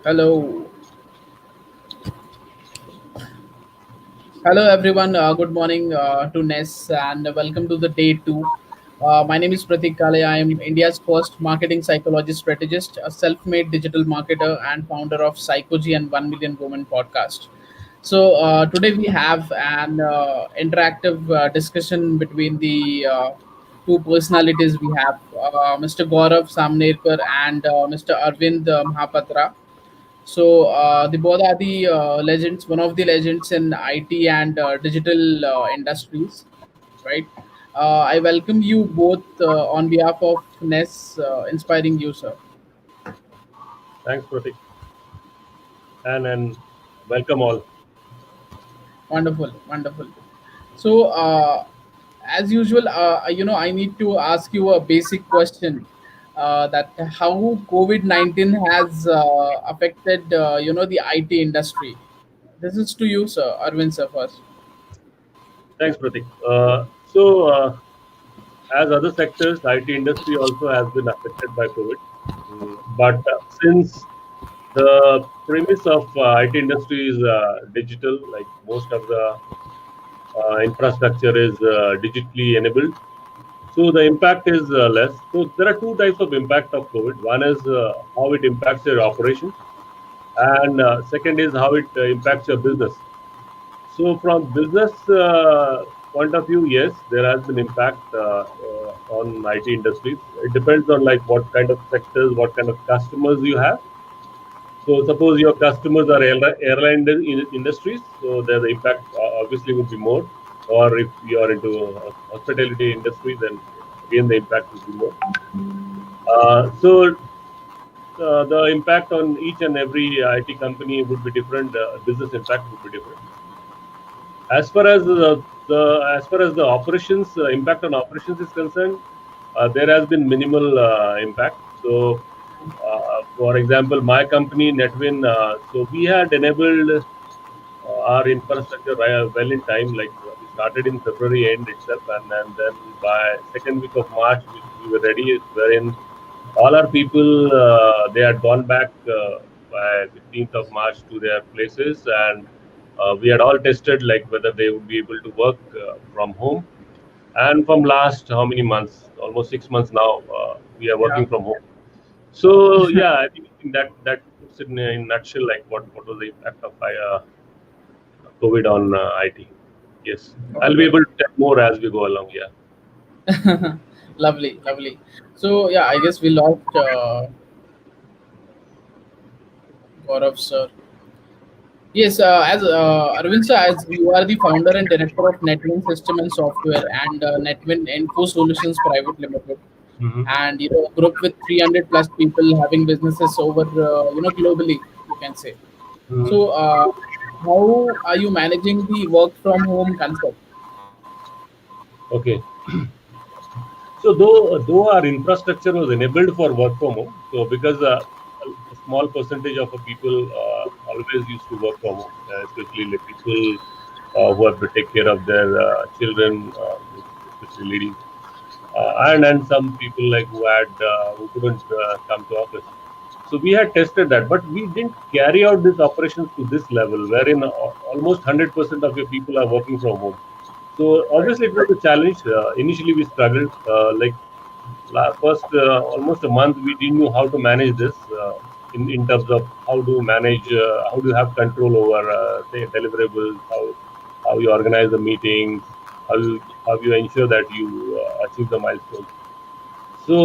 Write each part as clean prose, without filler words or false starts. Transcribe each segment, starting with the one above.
Hello, hello everyone. Good morning to NES and welcome to the day two. My name is Pratik Kale. I am India's first marketing psychology strategist, a self-made digital marketer, and founder of Psychogy and 1 Million Women podcast. So today we have an interactive discussion between the two personalities we have, Mr. Gaurav Samnerkar and Mr. Arvind Mahapatra. So the both are the legends, one of the legends in IT and digital industries, right? I welcome you both on behalf of NES, inspiring you, sir. Thanks, Pratik, and welcome all. Wonderful, wonderful. So as usual, I need to ask you a basic question. That how COVID-19 has affected the IT industry. This is to you, sir, Arvind, sir, first. Thanks, Pratik. As other sectors, the IT industry also has been affected by COVID. But since the premise of IT industry is digital, like most of the infrastructure is digitally enabled, so the impact is less. So there are two types of impact of COVID. One is how it impacts your operations, and second is how it impacts your business. So from business point of view, yes, there has been impact on IT industries. It depends on like what kind of sectors, what kind of customers you have. So suppose your customers are airline industries, so there the impact obviously would be more. Or if you are into hospitality industry, then again the impact would be more. So the impact on each and every IT company would be different. Business impact would be different. As far as the operations impact on operations is concerned, there has been minimal impact. So, for example, my company Netwin, so we had enabled our infrastructure well in time. Like we started in February end itself, and then by second week of March we were ready. Wherein all our people they had gone back by 15th of March to their places, and we had all tested like whether they would be able to work from home. And from last how many months, almost 6 months now, we are Yeah. working from home. So yeah, I think that puts it in a nutshell like what was the impact of COVID on IT. Yes, I'll be Okay. able to tell more as we go along. Yeah. Lovely, lovely. So yeah, I guess we lost Gaurav, sir. Yes, as Arvind sir, as you are the founder and director of Netwin System and Software and Netwin Info Solutions Private Limited, Hmm. and a group with 300 plus people having businesses over globally, you can say. Hmm. So how are you managing the work from home concept? Okay. So though our infrastructure was enabled for work from home, so because a small percentage of people always used to work from home, especially like people who have to take care of their children, especially ladies, and some people like who couldn't come to office. So we had tested that, but we didn't carry out these operations to this level, wherein almost 100% of your people are working from home. So Right. obviously it was a challenge. Initially we struggled. Like first almost a month we didn't know how to manage this in terms of how to manage, how do you have control over say deliverables, how you organize the meetings, how you ensure that you achieve the milestones. So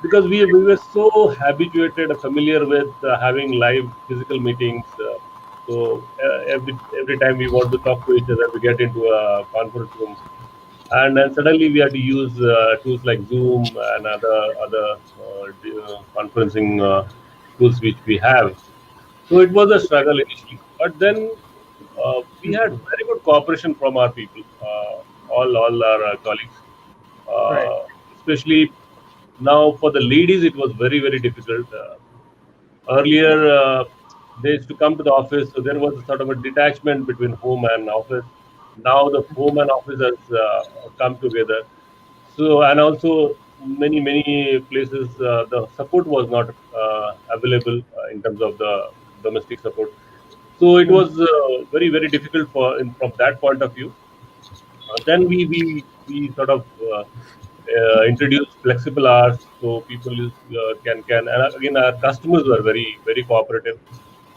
because we were so habituated, familiar with having live physical meetings, every time we want to talk to each other, we get into a conference room, and then suddenly we had to use tools like Zoom and other conferencing tools which we have. So it was a struggle initially, but then we had very good cooperation from our people, all our colleagues, Right. uh, especially now for the ladies. It was very difficult. Earlier, they used to come to the office, so there was a sort of a detachment between home and office. Now the home and office has come together. So, and also many places the support was not available in terms of the domestic support. So it Mm. was very difficult for from that point of view. Then we sort of introduced flexible hours, so people can, and again our customers were very cooperative,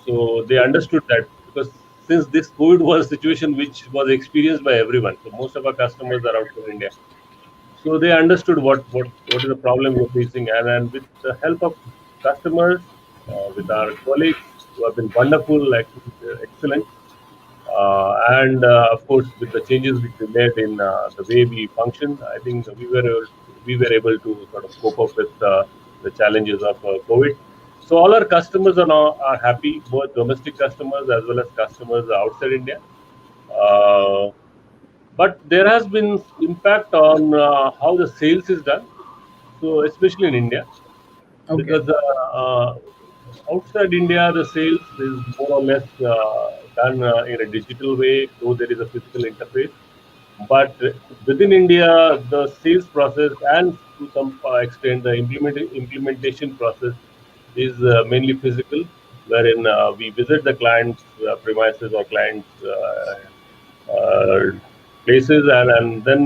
so they understood that, because since this COVID was a situation which was experienced by everyone, so most of our customers are outside India, so they understood what is the problem we're facing, and with the help of customers, with our colleagues who have been wonderful, actually excellent, and of course, with the changes which we made in the way we function, I think we were able to sort of cope up with the challenges of COVID. So all our customers are now are happy, both domestic customers as well as customers outside India. Uh, but there has been impact on how the sales is done. So especially in India, Okay. because outside India, the sales is more or less done in a digital way, though there is a physical interface. But within India, the sales process and to some extent the implementation process is mainly physical, wherein we visit the client's premises or client's uh, places, and then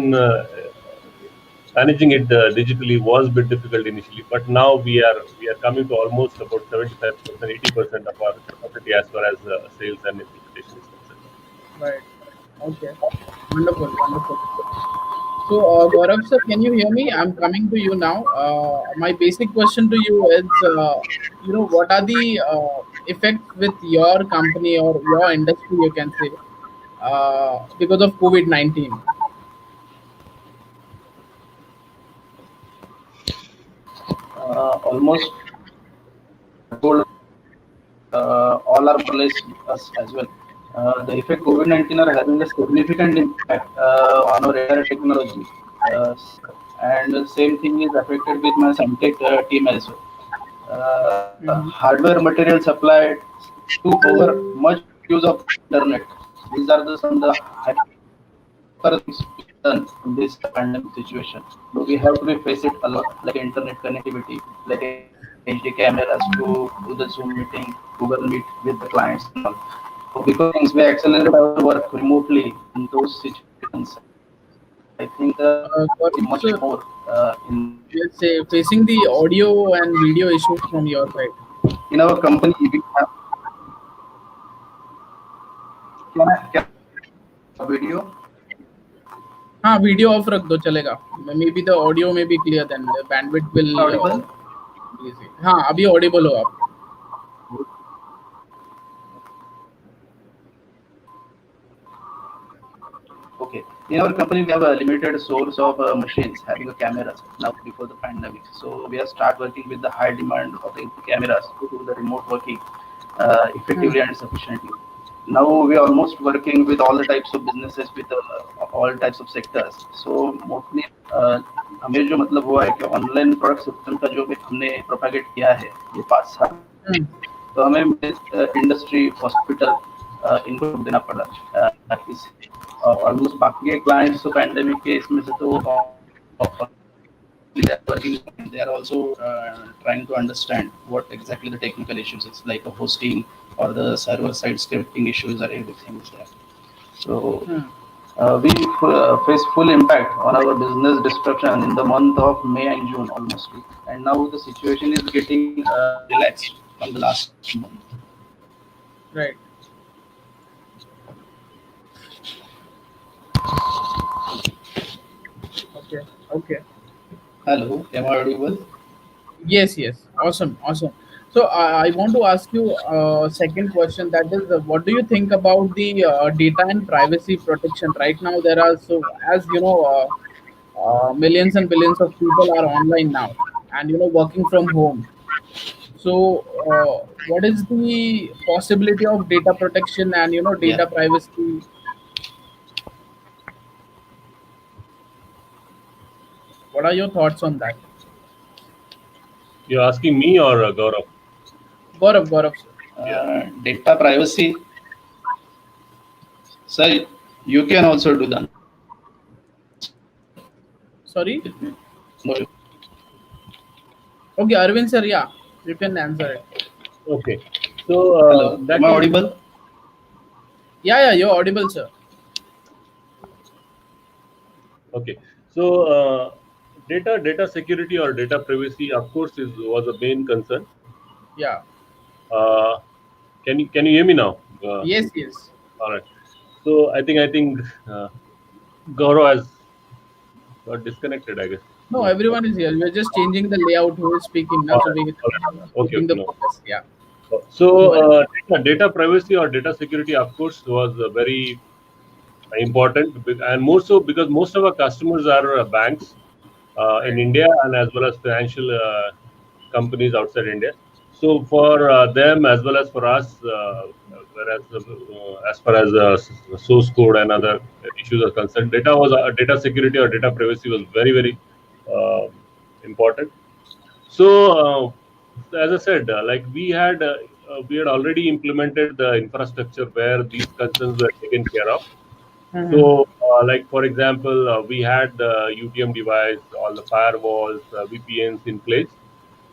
managing it digitally was a bit difficult initially, but now we are coming to almost about 75%, 80% of our capacity as far as sales and implementation is concerned. Right. Okay. Wonderful. Wonderful. So, Gaurav sir, can you hear me? I'm coming to you now. My basic question to you is, what are the effects with your company or your industry, you can say, because of COVID-19? Almost told all are more or less us as well. The effect COVID-19 are having a significant impact on our entire technology sector. And the same thing is affected with my Samtech team as well. Mm-hmm. Hardware material supplied to over much use of internet. These are the some of the hyper things we have done in this pandemic situation. But we have to be face it a lot, like internet connectivity, like HD cameras to do the Zoom meeting, Google Meet with the clients and all. So because of things, we accelerate our work remotely in those situations. I think much more Gaurav sir, in this situation. let's say facing the audio and video issues from your side. In our company, we have can I off video हाँ video off रख दो चलेगा may be the audio में be clear then the bandwidth will audible? हाँ अभी Audible हो आप Okay. In our company, we have a limited source of machines having a cameras now before the pandemic. So we have start working with the high demand of the cameras to do the remote working Hmm. effectively and sufficiently. Now we are almost working with all the types of businesses with all types of sectors. So mostly हमें जो मतलब हुआ है कि online product system का जो भी हमने प्रोपागेट किया है ये 5 साल Hmm. तो हमें इंडस्ट्री हॉस्पिटल इनको देना पड़ा इस ऑलमोस्ट बाकी के क्लाइंट्स तो पैंडेमिक के इसमें से तो they are working they are also trying to understand what exactly the technical issues is like the hosting or the server side scripting issues or everything is there. So Hmm. we face full impact on our business disruption in the month of May and June almost, and now the situation is getting relaxed from the last month. Right. Okay. Okay. Hello, am I audible? Yes, yes. Awesome, awesome. So I want to ask you a second question. That is, what do you think about the data and privacy protection? Right now, there are so as you know, millions and billions of people are online now, and working from home. So, what is the possibility of data protection and Yeah. data privacy? What are your thoughts on that, You're asking me or Gaurav? Gaurav? Gaurav, sir. Yeah. Data privacy, sir, you can also do the answer with me. No issue. Sorry. Can you hear me? Okay, Arvind sir, yeah, you can answer it. Okay. So Hello, that am I is audible? Yeah, yeah, you're audible, sir. okay. So data security or data privacy, of course, is was a main concern. Yeah. Uh, can you hear me now? Yes, yes. All right. So I think Gaurav has got disconnected, I guess. No, everyone is here. We're just changing the layout who is speaking now, All so right. we're All right. Okay. keeping Okay. the No. focus. Yeah. So Don't worry. data privacy or data security, of course, was very important, and more so because most of our customers are banks in Right. India and as well as financial companies outside India. So for them as well as for us, whereas as far as source code and other issues are concerned, data security or data privacy was very uh, important. So, as I said, like we had already implemented the infrastructure where these concerns were taken care of. Mm-hmm. So, like for example, we had the UTM device, all the firewalls, VPNs in place.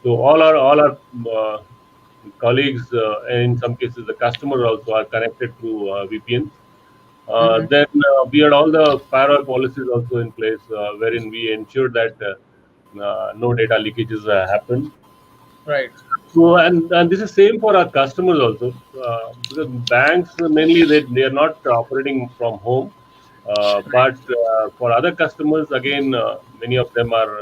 So all our colleagues, and in some cases the customers also are connected through VPNs. Mm-hmm. Then we had all the firewall policies also in place, wherein we ensured that no data leakages happen. Right. So and this is same for our customers also, because banks mainly they are not operating from home, Right. but for other customers again many of them are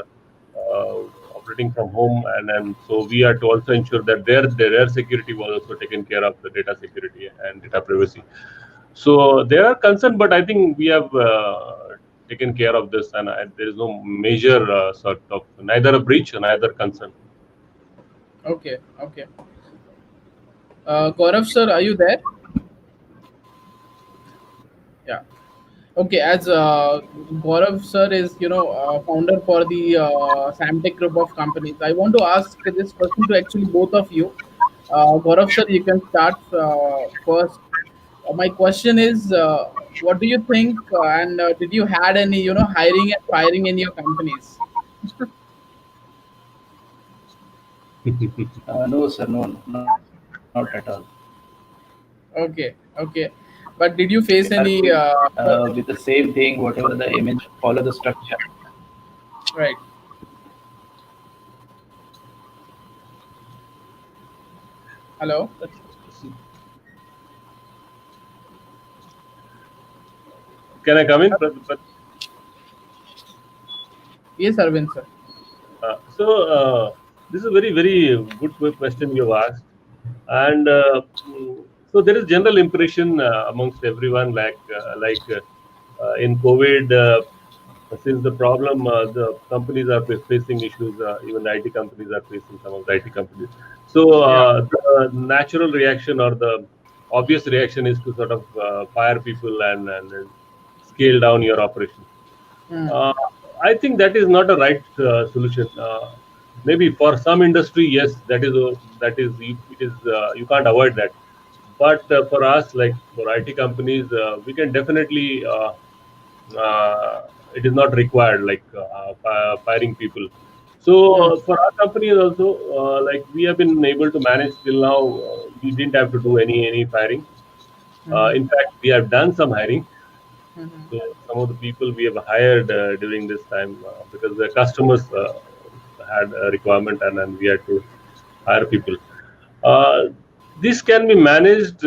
uh, operating from home, and so we are to also ensure that their security was also taken care of, the data security and data privacy. So they are concerned, but I think we have taken care of this, and there is no major sort of neither a breach neither concern. Okay. Okay. Gaurav sir, are you there? Yeah. Okay. As Gaurav sir is, founder for the Samtech group of companies, I want to ask this question to actually both of you. Gaurav sir, you can start first. My question is, what do you think, and did you had any, hiring and firing in your companies? No, sir, no, not at all. Okay, okay. But did you face We are any? going with the same thing, whatever the image, follow the structure. Right. Hello. Can I come in? Yes, Arvind sir. So this is a very good question you have asked, and so there is general impression amongst everyone in COVID. Since the problem, the companies are facing issues, even IT companies are facing, some of the IT companies. So Yeah. the natural reaction or the obvious reaction is to sort of fire people and scale down your operations. Hmm. Uh, I think that is not a right solution. Maybe for some industry, yes, it is you can't avoid that. But for us, like for IT companies, we can definitely it is not required like firing people. Hmm. So for our companies also, like we have been able to manage till now. We didn't have to do any firing. Hmm. In fact, we have done some hiring. Hmm. So some of the people we have hired during this time because the customers had a requirement, and we had to hire people. Uh, this can be managed.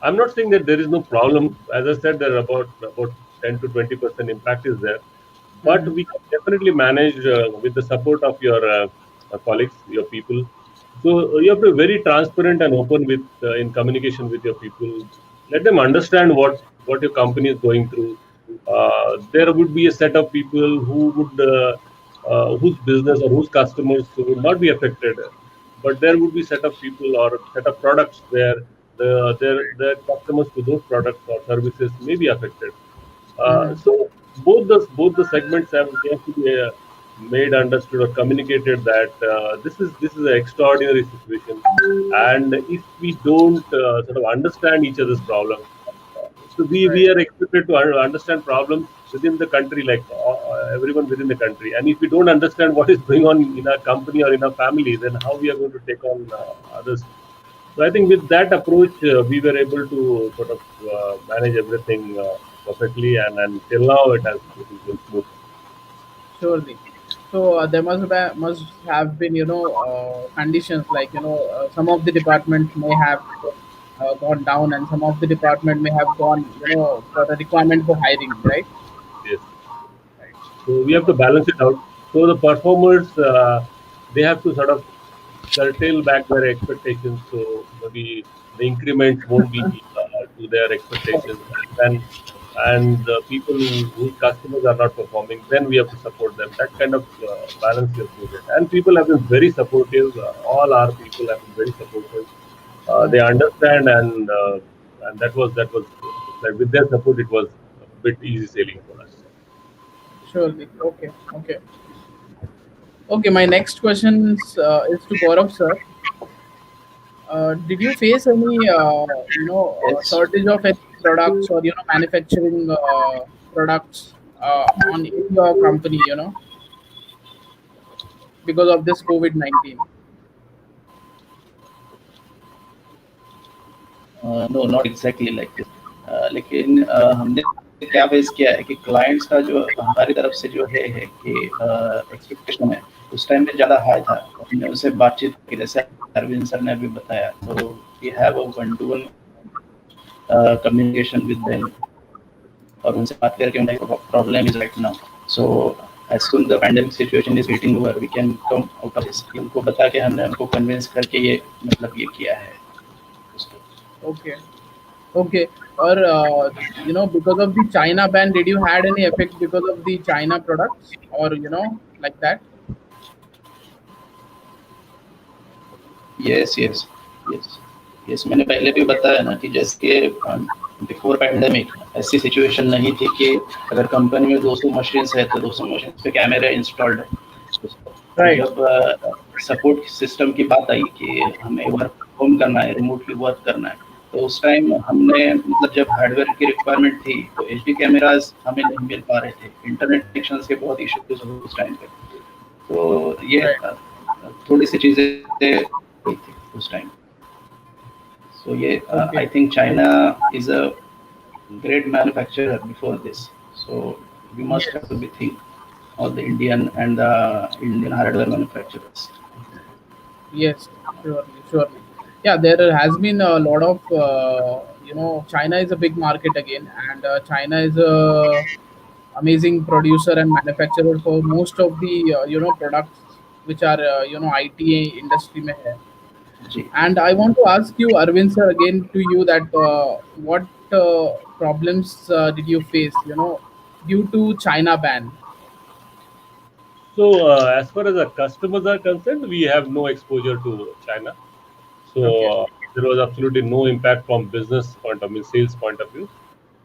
I'm not saying that there is no problem. As I said, there are about 10 to 20% impact is there, but Hmm. we can definitely manage with the support of your colleagues, your people. So you have to be very transparent and open with in communication with your people. Let them understand what your company is going through. There would be a set of people who would whose business or whose customers would not be affected, but there would be set of people or set of products where their customers to those products or services may be affected. Hmm. So both the segments have to be made understood or communicated that this is an extraordinary situation, and if we don't sort of understand each other's problem, so we are expected to understand problems within the country, like everyone within the country. And if we don't understand what is going on in our company or in our family, then how we are going to take on others? So I think with that approach, we were able to sort of manage everything perfectly, and till now it is going smooth. Surely. So there must have been conditions like some of the departments may have gone down and some of the department may have gone for the requirement for hiring, right? Yes. Right. So we have to Okay. balance it out. So the performers, they have to sort of curtail back their expectations. So maybe the increments won't be to their expectations. And the people whose customers are not performing, then we have to support them. That kind of balance we have needed. And people have been very supportive. All our people have been very supportive. They understand, and that was like with their support, it was a bit easy sailing for us. Surely. Okay. Okay. Okay. My next question is to Gaurav sir. Did you face any Yes. shortage of any products or manufacturing products on in your company because of this COVID-19? No, not exactly like this. लेकिन हमने क्या face किया है कि clients का जो हमारी तरफ से जो है कि एक्सपेक्टेशन है उस टाइम पे ज़्यादा हाई था। हमने उनसे बातचीत की, जैसे अरविंद सर ने अभी बताया, तो we have a one to one communication with them और उनसे बात करके उनका problem is right now. So as soon the pandemic situation is getting over, we can come out of this। उनको बता के हमने उनको कन्विंस करके ये मतलब ये किया है उसको। Okay. Okay. Or because of the China ban, did you had any effect because of the China products or like that? Yes, yes, yes, yes, मैंने पहले भी बताया ना कि जैसे कि बिफोर पैंडेमिक ऐसी सिचुएशन नहीं थी कि अगर कंपनी में 200 मशीन्स है तो 200 मशीन्स पे कैमरा इंस्टॉल्ड है। और Right. जब सपोर्ट सिस्टम की बात आई कि हमें वर्क होम करना है, रिमोटली वर्क करना है, तो उस टाइम हमने मतलब जब हार्डवेयर की रिक्वायरमेंट थी तो एचडी कैमराज हमें नहीं मिल पा रहे थे, इंटरनेट कनेक्शंस के बहुत इश्यूज हुए उस टाइम पे। तो ये Right. थोड़ी सी चीज़ें हुई थी उस time. So yeah, I Okay. think China is a great manufacturer before this. So we must have Yes. to be think all the Indian and the Indian hardware manufacturers. Yes. Surely. Surely. Yeah, there has been a lot of China is a big market again, and China is a amazing producer and manufacturer for most of the products which are IT industry mein hai. जी। And I want to ask you, Arvind sir, again to you that what problems did you face, due to China ban? So, as far as our customers are concerned, we have no exposure to China. Okay. So, there was absolutely no impact from business point of view, sales point of view.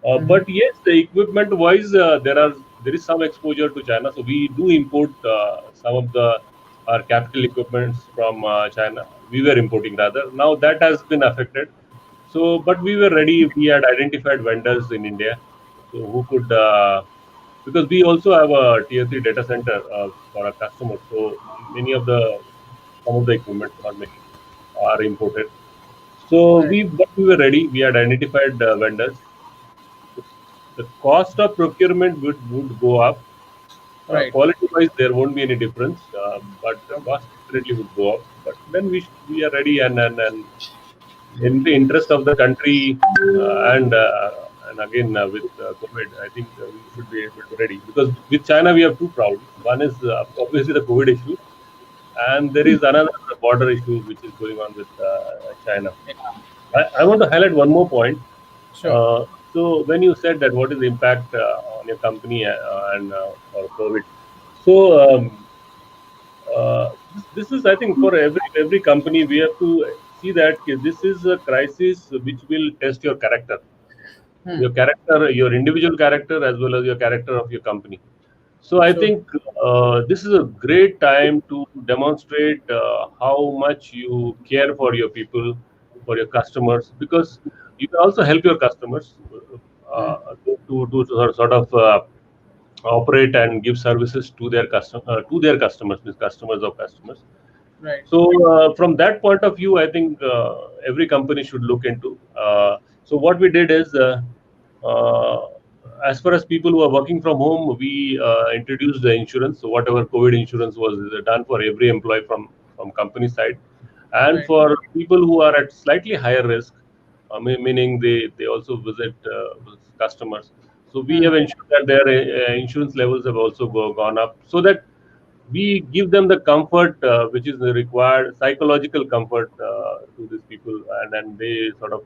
Hmm. But yes, the equipment wise, there is some exposure to China. So we do import some of the our capital equipments from China. We were importing rather. Now that has been affected. So, but we were ready. We had identified vendors in India, so who could because we also have a tier three data center for our customers. So many of the some of the equipment, not many, are imported. So Right. but we were ready. We had identified vendors. The, the cost of procurement would go up. Right. Quality wise, there won't be any difference, but the Okay. cost definitely would go up. But then we are ready, and in the interest of the country, and again with COVID, I think we should be able to ready, because with China we have two problems. One is obviously the COVID issue, and there is another border issue which is going on with China. Yeah. I want to highlight one more point. Sure. Uh, so when you said that what is the impact on your company and for COVID, so this is, I think, for every company we have to see that this is a crisis which will test Hmm. your character, your individual character as well as your character of your company. So I Sure. think this is a great time to demonstrate how much you care for your people, for your customers, because you can also help your customers Hmm. to sort of operate and give services to their customers, means customers of customers. Right. So from that point of view, I think every company should look into. So what we did is, uh, as far as people who are working from home, we introduced the insurance. So whatever COVID insurance was done for every employee from company side, and Right. for people who are at slightly higher risk, meaning they also visit customers. So we have Hmm. ensured that their insurance levels have also gone up, so that we give them the comfort which is the required psychological comfort to these people, and then they sort of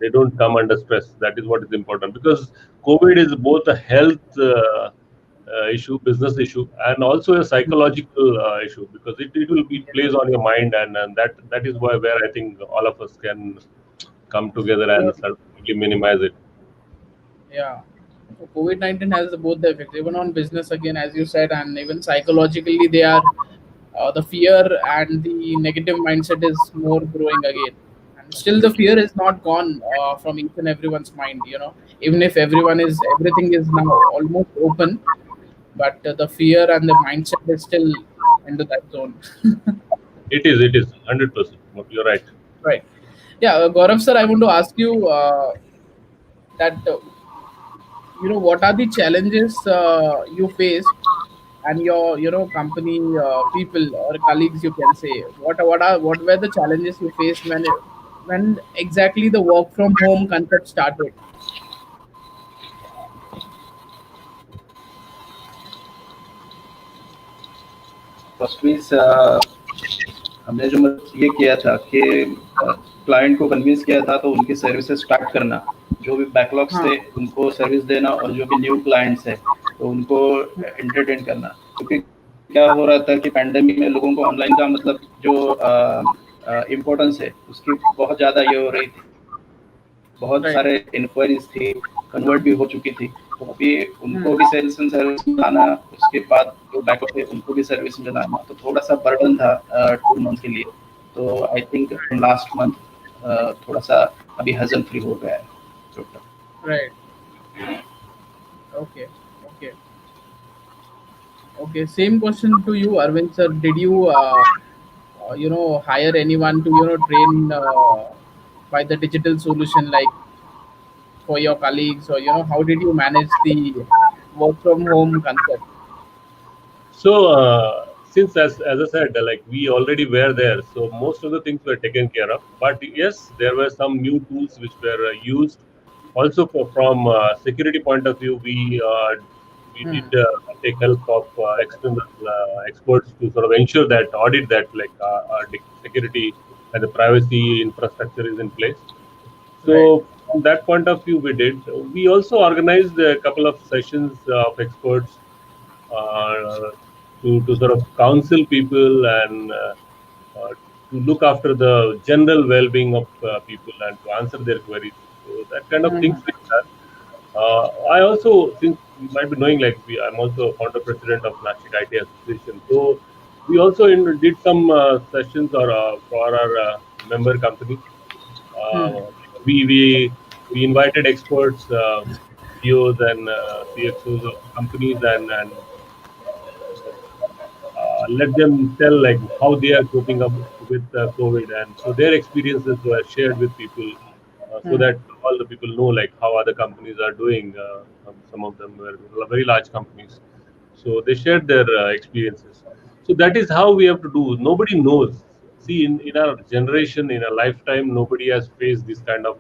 they don't come under stress. That is what is important, because COVID is both a health issue, business issue, and also a psychological issue, because it plays on your mind, and that is where I think all of us can come together and Sure. certainly minimize it. Yeah. So COVID-19 has both the effects, even on business again, as you said, and even psychologically, they are the fear and the negative mindset is more growing again. And still, the fear is not gone from each and everyone's mind. Even if everything is now almost open, but the fear and the mindset is still into that zone. It is 100%. You're right. Right. Yeah, Gaurav sir, I want to ask you that what are the challenges you faced and your company people or colleagues, you can say, what were the challenges you faced when exactly the work from home concept started? First हमने जो ये किया था कि client को convince किया था तो उनकी सर्विसेज स्टार्ट करना, जो भी बैकलॉग्स थे हाँ. उनको सर्विस देना, और जो भी न्यू क्लाइंट्स है तो उनको एंटरटेन करना। क्योंकि क्या हो रहा था कि पैंडेमिक में लोगों को ऑनलाइन का मतलब जो इम्पोर्टेंस है उसकी बहुत ज़्यादा ये हो रही थी, बहुत Right. सारे इंक्वायरीज थी, कन्वर्ट भी हो चुकी थी। तो अभी Hmm. उनको भी सेल्स एंड सर्विस में लाना, उसके बाद जो बैकअप है उनको भी सर्विस में लाना, तो थोड़ा सा बर्डन था 2 मंथ के लिए। तो आई थिंक लास्ट मंथ थोड़ा सा अभी हजल फ्री हो गया है total. Right. Okay. Okay. Okay, same question to you, Arvind sir. Did you hire anyone to train by the digital solution, like for your colleagues, or how did you manage the work from home concept? So, since as I said, like we already were there, so most of the things were taken care of. But yes, there were some new tools which were used. Also, from security point of view, we Hmm. did take help of external experts to sort of ensure that audit that like our security and the privacy infrastructure is in place. Right. So from that point of view, we did. We also organized a couple of sessions of experts uh, to sort of counsel people and to look after the general well-being of people and to answer their queries. So that kind of things Hmm. we done. I also, since you might be knowing, like I'm also a founder president of Nashik IT Association. So we also did some sessions for our member companies. Hmm. Uh, we invited experts, CEOs and CXOs of companies, and let them tell like how they are coping up with COVID, and so their experiences were shared with people, so Hmm. that all the people know like how other companies are doing. Some of them were very large companies, so they shared their experiences. So that is how we have to do. Nobody knows. See, in our generation, in our lifetime, nobody has faced this kind of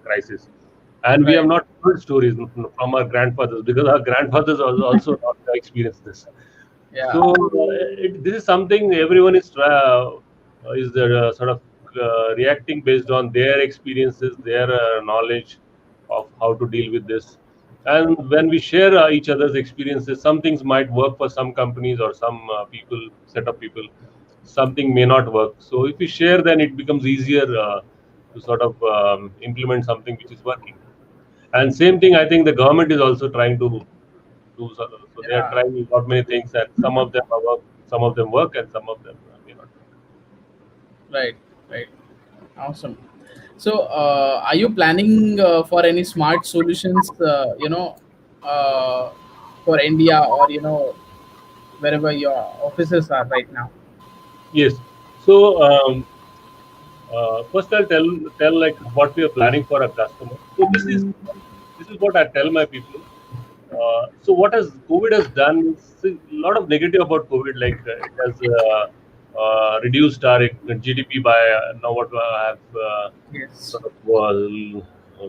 crisis, and we have Right. not heard stories from our grandfathers, because our grandfathers also not experienced this. Yeah. So this is something everyone is sort of reacting based on their experiences, their knowledge of how to deal with this. And when we share each other's experiences, some things might work for some companies or some people, set of people. Something may not work. So if we share, then it becomes easier to sort of implement something which is working. And same thing, I think the government is also trying to do. So they are Yeah. trying a lot many things, and some of them are work, some of them work, and some of them may not work. Right. Right. Awesome. So, are you planning for any smart solutions? Uh, for India, or wherever your offices are right now? Yes. So first, I'll tell like what we are planning for a customer. So this is what I tell my people. So what has COVID has done is a lot of negative about COVID. Like it has reduced our GDP by now what I have Yes. sort of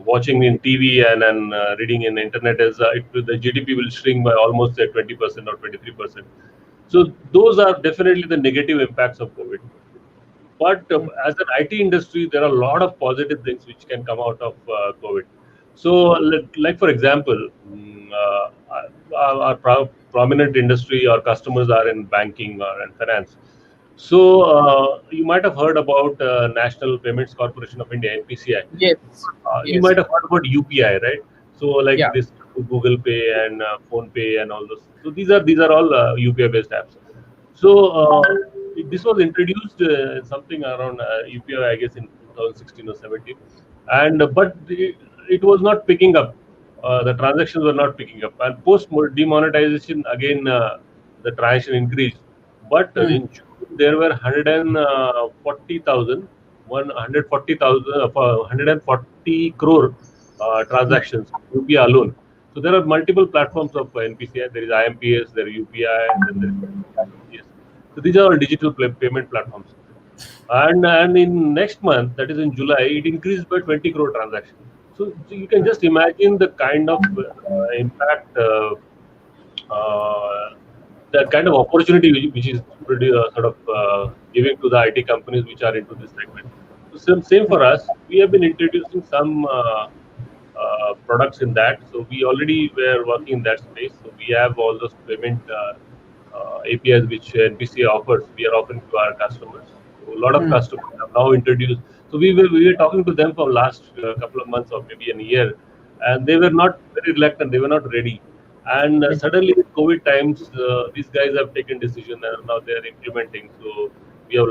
watching in TV and reading in internet is the GDP will shrink by almost 20% or 23%. So those are definitely the negative impacts of COVID. But Mm. as an IT industry, there are a lot of positive things which can come out of COVID. So, like for example, our prominent industry or customers are in banking or in finance. So, you might have heard about National Payments Corporation of India (NPCI). Yes. You Yes. might have heard about UPI, right? So, like Yeah. this Google Pay and Phone Pay and all those. So these are all UPI based apps. So this was introduced something around UPI, I guess, in 2016 or 17, and it was not picking up. The transactions were not picking up, and post demonetization again, the transaction increased. But Mm. in June there were 140,000, 140,000, 140 crore Mm. transactions UPI alone. So there are multiple platforms of NPCI. There is IMPS, there is UPI, then there is IMPS. So these are all digital payment platforms. And in next month, that is in July, it increased by 20 crore transactions. So you can just imagine the kind of impact, uh, the kind of opportunity which is pretty, sort of giving to the IT companies which are into this segment. So same for us. We have been introducing some products in that. So we already were working in that space. So we have all those payment APIs which NPCA offers. We are offering to our customers. So a lot of Mm. customers have now introduced. So we were talking to them for last couple of months or maybe a year, and they were not very reluctant. They were not ready. And Yeah. suddenly, in COVID times, these guys have taken decision and now they are implementing. So we have a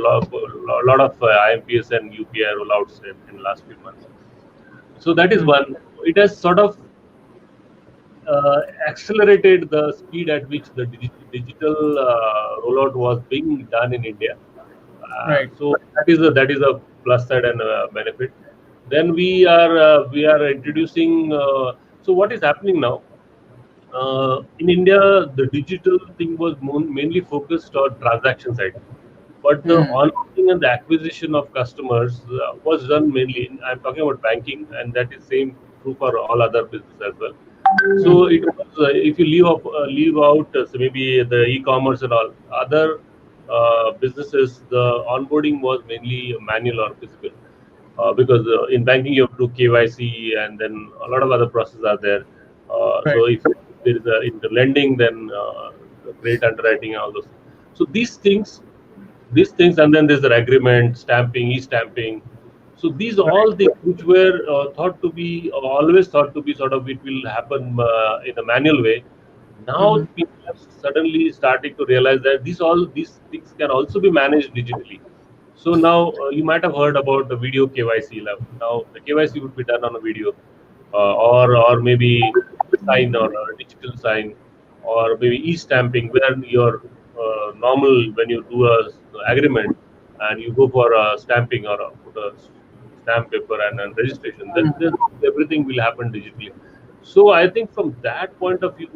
lot of IMPS and UPI rollouts in last few months. So that is Mm. one. It has sort of accelerated the speed at which the digital rollout was being done in India. Right. So that is a plus side and a benefit. Then we are introducing. So what is happening now? In India, the digital thing was mainly focused on transaction side, but the Mm. onboarding and the acquisition of customers was done mainly. I'm talking about banking, and that is same true for all other business as well. Mm. So it was if you leave out so maybe the e-commerce and all other businesses, the onboarding was mainly manual or physical because in banking you have to do KYC and then a lot of other processes are there. Right. So if there is in the lending, then the credit underwriting and all those things. So these things, and then there's the agreement, stamping, e-stamping. So these Right. all things which were thought to be always thought to be sort of it will happen in a manual way. Now Mm. people are suddenly starting to realize that these things can also be managed digitally. So now you might have heard about the video KYC. Now the KYC would be done on a video, or maybe a sign or a digital sign, or maybe e-stamping where your normal when you do a agreement and you go for a stamping or put a stamp paper and registration, then Mm. everything will happen digitally. So I think from that point of view,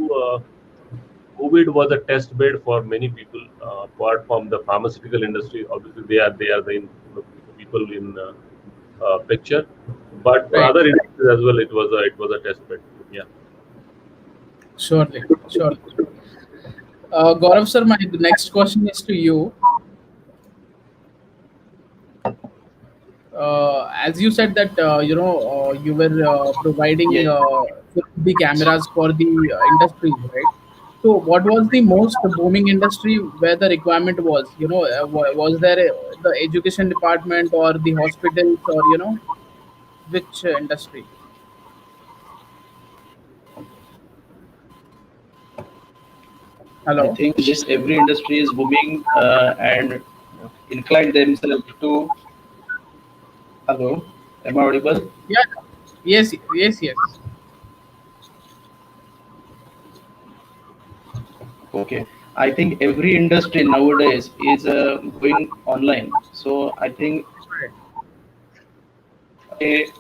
COVID was a test bed for many people, apart from the pharmaceutical industry. Obviously, they are the people in picture, but for Right. other industries as well, it was a test bed. Yeah. Surely. Surely. Gaurav sir, my next question is to you. As you said that you were providing Yes. the cameras for the industries, right? So what was the most booming industry where the requirement was? Was there the education department or the hospitals, or which industry? I Hello. think this every industry is booming and incline themselves to. Hello, am I audible? Yeah. Yes. Yes. Yes. Okay, I think every industry nowadays is going online. So I think Right.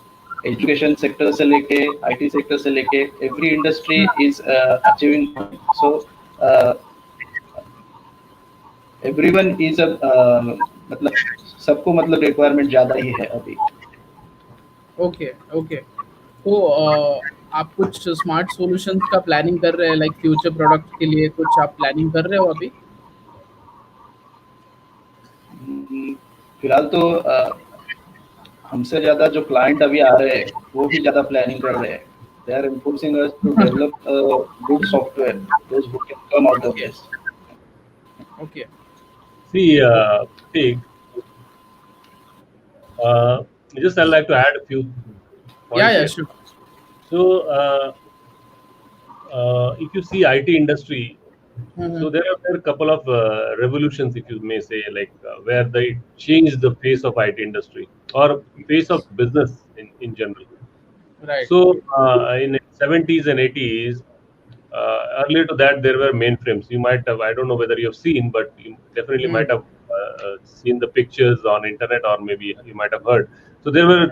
Education sector से लेके IT sector से लेके every industry is achieving online so everyone is मतलब सबको मतलब requirement ज्यादा ही है अभी. Okay, okay. तो आप कुछ स्मार्ट सॉल्यूशंस का प्लानिंग कर रहे हैं, लाइक फ्यूचर प्रोडक्ट के लिए कुछ आप प्लानिंग कर रहे हो अभी? हम्म, फिलहाल तो हमसे ज्यादा जो क्लाइंट अभी आ रहे हैं वो भी ज्यादा प्लानिंग कर रहे हैं. They are imposing us to develop good software those who can come out of okay, this. Okay, See, okay. Pratik, just I'd like to add a few या, points या, here. Sure. So, if you see IT industry, hmm, so there are a couple of revolutions, if you may say, like where they changed the face of IT industry or face of business in general. Right. So, in 70s and 80s, earlier to that, there were mainframes. You might have, I don't know whether you have seen, but you definitely might have seen the pictures on internet, or maybe you might have heard. So there were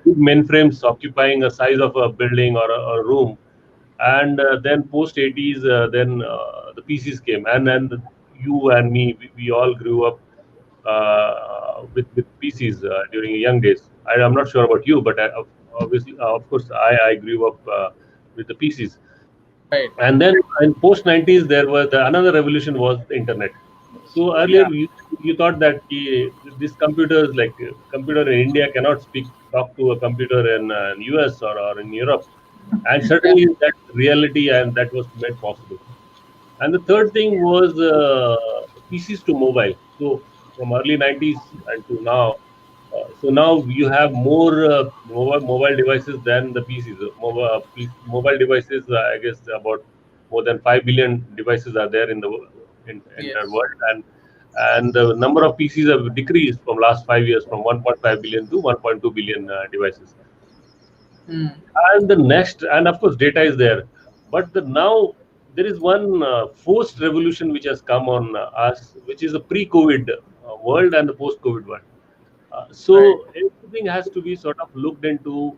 big mainframes occupying a size of a building or a room, and then post 80s, then the PCs came, and you and me, we all grew up with PCs during young days. I'm not sure about you, but obviously, of course, I grew up with the PCs. Right. And then in post 90s, there was another revolution was the internet. So earlier या, you thought that these computers, like computer in India, cannot talk to a computer in US or in Europe, and या, certainly that reality and that was made possible. And the third thing was PCs to mobile. So from early 90s and to now, so now you have more mobile devices than the PCs. Mobile devices, I guess about more than 5 billion devices are there in the entire yes. world, and the number of PCs have decreased from last 5 years from 1.5 billion to 1.2 billion devices. Hmm, And the next, and of course data is there, but now there is one forced revolution which has come on us, which is a pre-COVID world and the post-COVID world. Right, So everything has to be sort of looked into,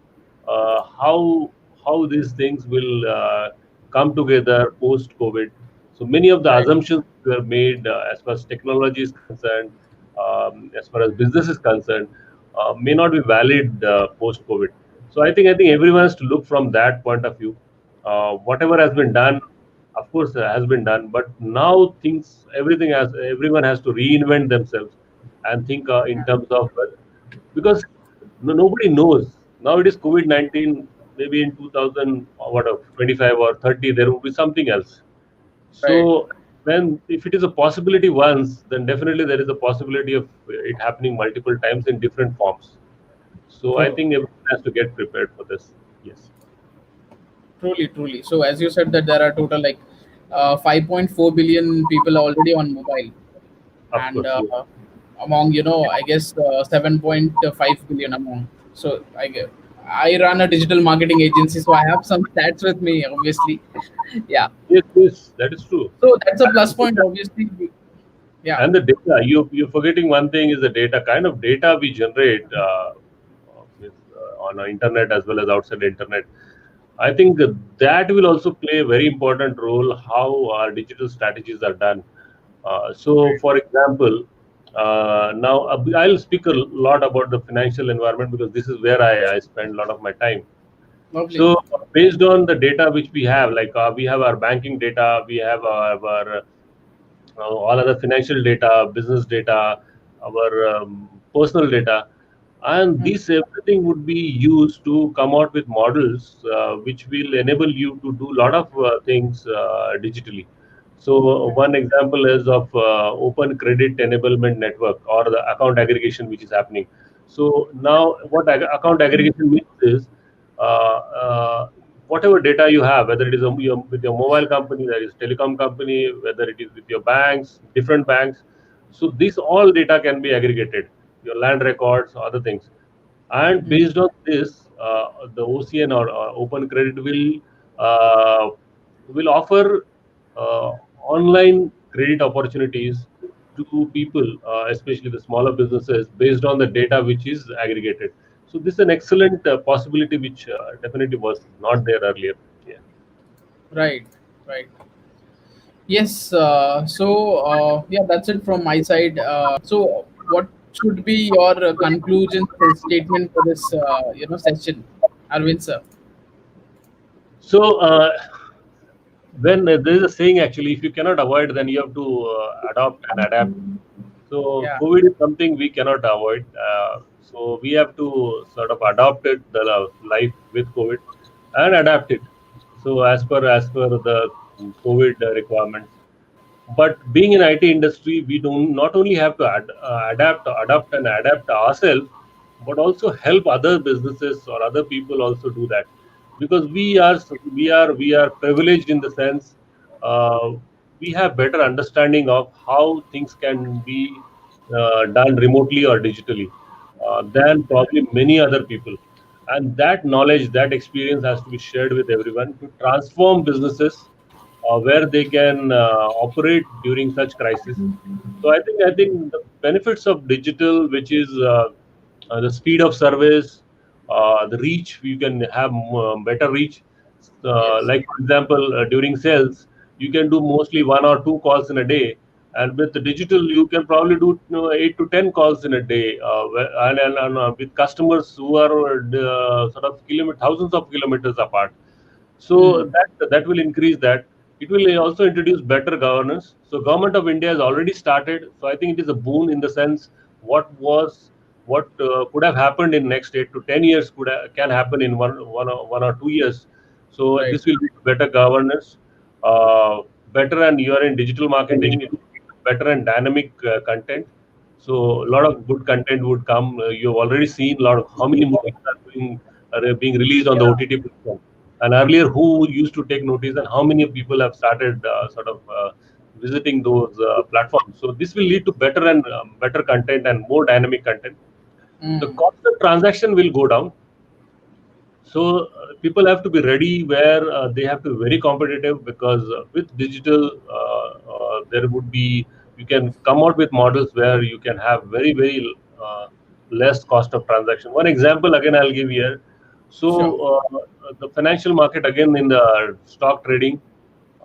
how these things will come together post COVID. So many of the right, assumptions were made as far as technology is concerned, as far as business is concerned, may not be valid post COVID. So I think everyone has to look from that point of view. Whatever has been done, of course, has been done, but now things, everyone has to reinvent themselves and think in terms of, because nobody knows. Now it is COVID-19. Maybe in 2000, or what of 25 or 30, there will be something else. Right. So when, if it is a possibility once, then definitely there is a possibility of it happening multiple times in different forms. So I true, think everyone has to get prepared for this. Yes, truly, truly. So as you said that there are total like 5.4 billion people already on mobile, of and course. Yes. among, I guess 7.5 billion among. So I run a digital marketing agency, so I have some stats with me, obviously. Yeah. Yes, yes, that is true. So that's a plus point, obviously. Yeah. And the data, you're forgetting one thing is the data, kind of data we generate on our internet as well as outside the internet. I think that will also play a very important role how our digital strategies are done. So, Right. for example, now I'll speak a lot about the financial environment because this is where I spend a lot of my time. Lovely. So, based on the data which we have, like we have our banking data, we have our all other financial data, business data, our personal data, and Mm, this everything would be used to come out with models which will enable you to do a lot of things digitally. So one example is of open credit enablement network or the account aggregation which is happening. So now what account aggregation means is whatever data you have, whether it is with your mobile company, that is telecom company, whether it is with your banks, different banks. So this all data can be aggregated, your land records, other things. And mm, based on this, the OCN or Open Credit uh, will offer online credit opportunities to people, especially the smaller businesses, based on the data which is aggregated. So this is an excellent possibility which definitely was not there earlier. Yeah. Right, right. Yes. Yeah, that's it from my side. So, what should be your conclusion statement for this, session, Arvind sir? So when there is a saying actually, if you cannot avoid, then you have to adopt and adapt. So Yeah. COVID is something we cannot avoid. So we have to sort of adopt it, the life with COVID, and adapt it. So as per the COVID requirements. But being in IT industry, we don't not only have to adapt and adapt ourselves, but also help other businesses or other people also do that, because we are privileged in the sense, uh, we have better understanding of how things can be done remotely or digitally than probably many other people, and that knowledge, that experience has to be shared with everyone to transform businesses where they can operate during such crisis. So I think the benefits of digital, which is the speed of service, the reach, you can have better reach. Yes. Like for example, during sales, you can do mostly 1 or 2 calls in a day, and with the digital, you can probably do 8 to 10 calls in a day, and with customers who are sort of thousands of kilometers apart. Hmm. So that will increase that. It will also introduce better governance. So government of India has already started. So I think it is a boon in the sense, what could have happened in next 8 to 10 years can happen in 1 or 2 years. So Right. this will be better governance, uh, better, and you are in digital marketing, it will be better and dynamic content. So a lot of good content would come. You've already seen a lot of how many movies are being released on the Yeah. OTT platform. And earlier, who used to take notice, and how many people have started sort of visiting those platforms? So this will lead to better and better content and more dynamic content. The Hmm. cost of transaction will go down. So people have to be ready where they have to be very competitive, because with digital, there would be, you can come out with models where you can have very less cost of transaction. One example again I'll give here. Sure. So the financial market, again, in the stock trading,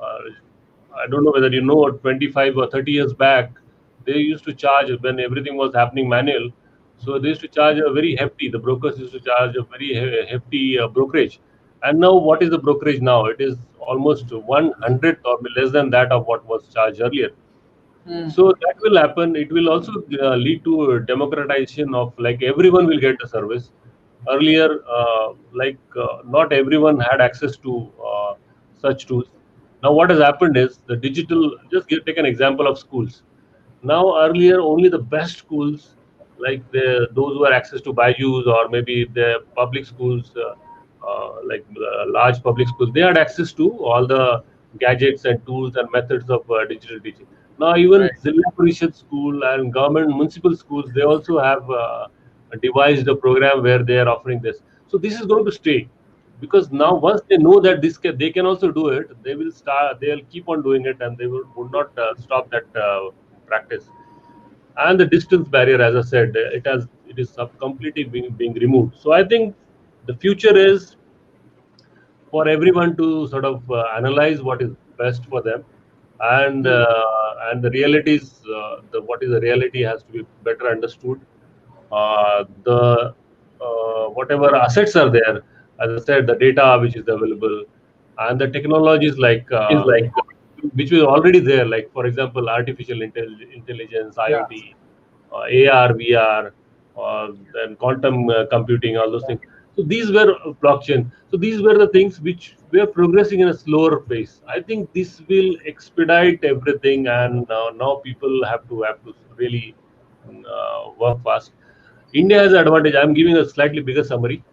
uh, I don't know whether you know, 25 or 30 years back, they used to charge when everything was happening manual. So they used to charge a very hefty. The brokers used to charge a very hefty brokerage. And now, what is the brokerage now? It is almost 1/100th or less than that of what was charged earlier. Hmm. So that will happen. It will also lead to democratization of, like, everyone will get the service. Earlier, not everyone had access to such tools. Now, what has happened is the digital. Just take an example of schools. Now, earlier, only the best schools, like those who had access to Byju's, or maybe the public schools, like large public schools, they had access to all the gadgets and tools and methods of digital teaching. Now, even Right. Zilla Parishad school and government municipal schools, they also have devised a program where they are offering this. So this is going to stay, because now Hmm. once they know that they can also do it, they will start. They'll keep on doing it, and they would not stop that practice. And the distance barrier, as I said, it is completely being removed. So I think the future is for everyone to sort of analyze what is best for them, Hmm. and the realities, the what is the reality has to be better understood. The Whatever assets are there, as I said, the data which is available, and the technologies like which were already there, like for example, artificial intelligence, Yeah. IoT, AR, VR, then quantum computing, all those things. So these were blockchain. So these were the things which were progressing in a slower pace. I think this will expedite everything, and now people have to really work fast. India has an advantage. I'm giving a slightly bigger summary.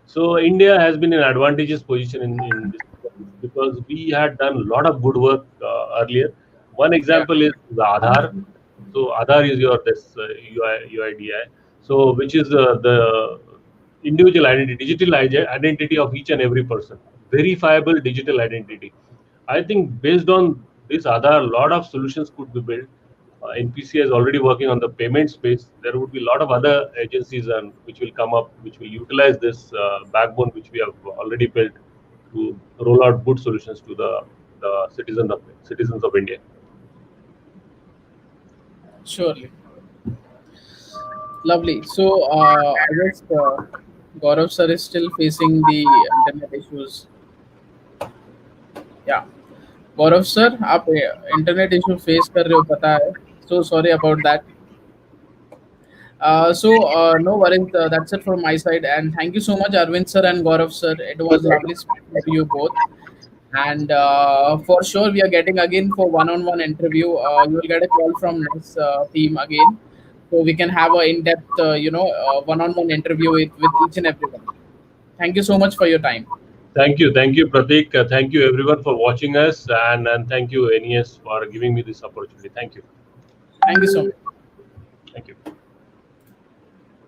So India has been in advantageous position in this sense, because we had done a lot of good work earlier. One Yeah. example is the Aadhaar. So Aadhaar is your this UIDI. So which is the individual identity, digital identity of each and every person, verifiable digital identity. I think based on this other lot of solutions could be built. NPCI is already working on the payment space. There would be a lot of other agencies and which will come up, which will utilize this backbone which we have already built to roll out good solutions to the citizens of India. Surely. Lovely. So, I guess Gaurav sir is still facing the internet issues. Yeah. Gaurav sir आप internet issue face कर रहे हो पता है so sorry about that no worries, that's it from my side, and thank you so much Arvind sir and Gaurav sir. It was lovely speaking to you both, and for sure we are getting again for one-on-one interview. You will get a call from this team again, so we can have a in-depth one-on-one interview with each and everyone. Thank you so much for your time. Thank you, Pratik. Thank you everyone for watching us, and thank you NES for giving me this opportunity. Thank you. Thank you so much. Thank you.